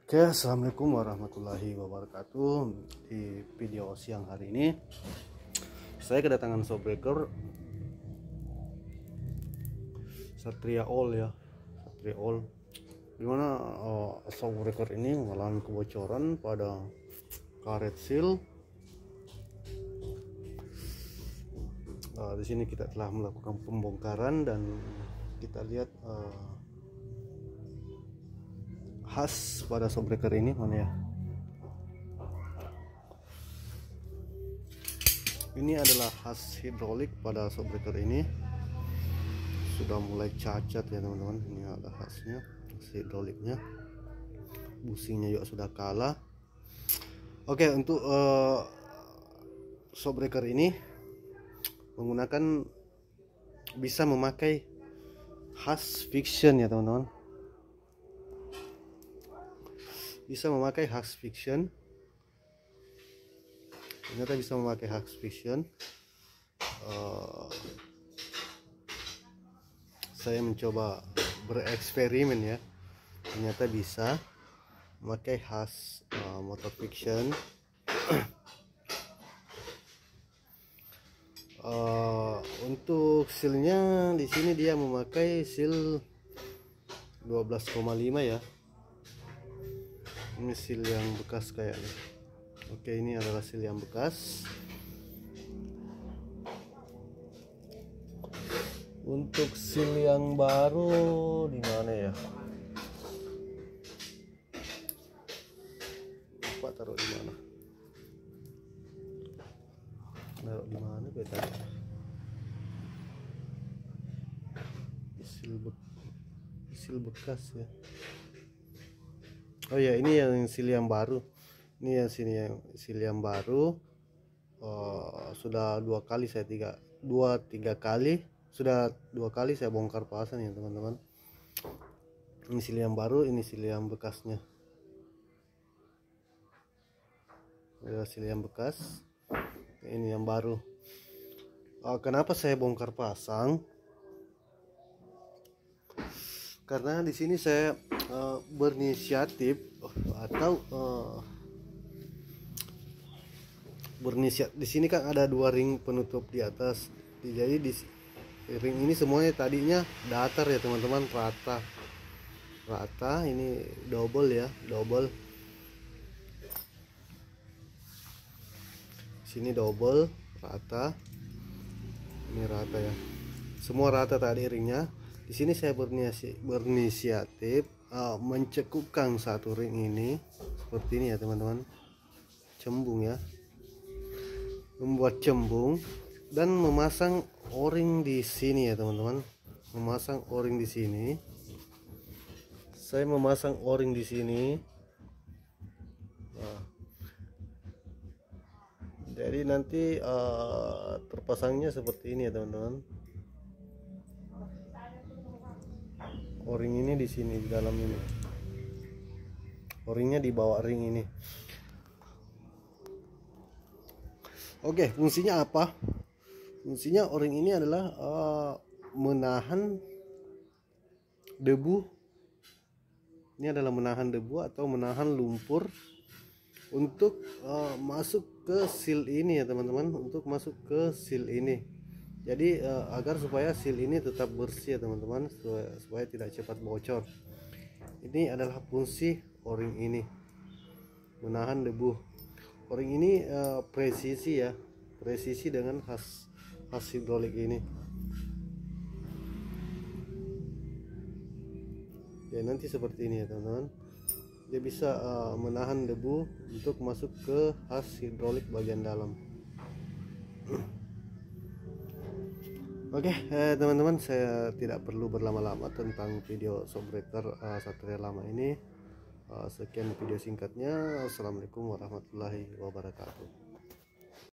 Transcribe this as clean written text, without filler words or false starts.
Oke, assalamualaikum warahmatullahi wabarakatuh. Di video siang hari ini saya kedatangan shopbreaker Satria All ya, Satria All, dimana shopbreaker ini mengalami kebocoran pada karet seal. Di sini kita telah melakukan pembongkaran dan kita lihat khas pada shopbreaker ini mana ya. Ini adalah khas hidrolik pada shopbreaker ini, sudah mulai cacat ya teman-teman. Ini ada khasnya, khas hidroliknya, businya juga sudah kalah. Oke, untuk shopbreaker ini menggunakan bisa memakai khas fiction ya teman-teman, bisa memakai hux fiction. Ternyata bisa memakai hux fiction. Saya mencoba bereksperimen ya, ternyata bisa memakai hux motor fiction. Untuk sealnya di sini dia memakai seal 12,5 ya. Ini seal yang bekas kayaknya. Oke, ini adalah seal yang bekas. Untuk seal yang baru di mana ya? Lupa taruh di mana? Taruh di mana gue tadi? Seal bekas ya. Oh ya, ini yang seal yang baru. Ini yang sini yang seal yang baru. Sudah dua kali saya tiga kali sudah dua kali saya bongkar pasang ya teman-teman. Ini seal yang baru, ini seal yang bekasnya. Ini seal yang bekas, ini yang baru. Kenapa saya bongkar pasang? Karena di sini saya berinisiatif atau berinisiatif. Di sini kan ada dua ring penutup di atas, jadi di ring ini semuanya tadinya datar ya teman-teman, rata. Ini double ya, double. Sini double, rata. Ini rata ya, semua rata tadi ringnya. Di sini saya berinisiatif mencekupkan satu ring ini seperti ini ya teman-teman, cembung ya, membuat cembung dan memasang o-ring di sini ya teman-teman, memasang o-ring di sini. Saya memasang o-ring di sini. Jadi nanti terpasangnya seperti ini ya teman-teman. O-ring ini di sini, di dalam ini. O-ringnya di bawah ring ini. Oke, fungsinya apa? Fungsinya o-ring ini adalah menahan debu. Ini adalah menahan debu atau menahan lumpur untuk masuk ke seal ini ya teman-teman, untuk masuk ke seal ini. Jadi agar supaya seal ini tetap bersih ya teman-teman, supaya tidak cepat bocor. Ini adalah fungsi o-ring ini, menahan debu. O-ring ini presisi ya, presisi dengan khas hidrolik ini. Ya nanti seperti ini ya teman-teman, dia bisa menahan debu untuk masuk ke khas hidrolik bagian dalam. Oke, teman-teman, saya tidak perlu berlama-lama tentang video shopbreaker Satria lama ini. Sekian video singkatnya. Assalamualaikum warahmatullahi wabarakatuh.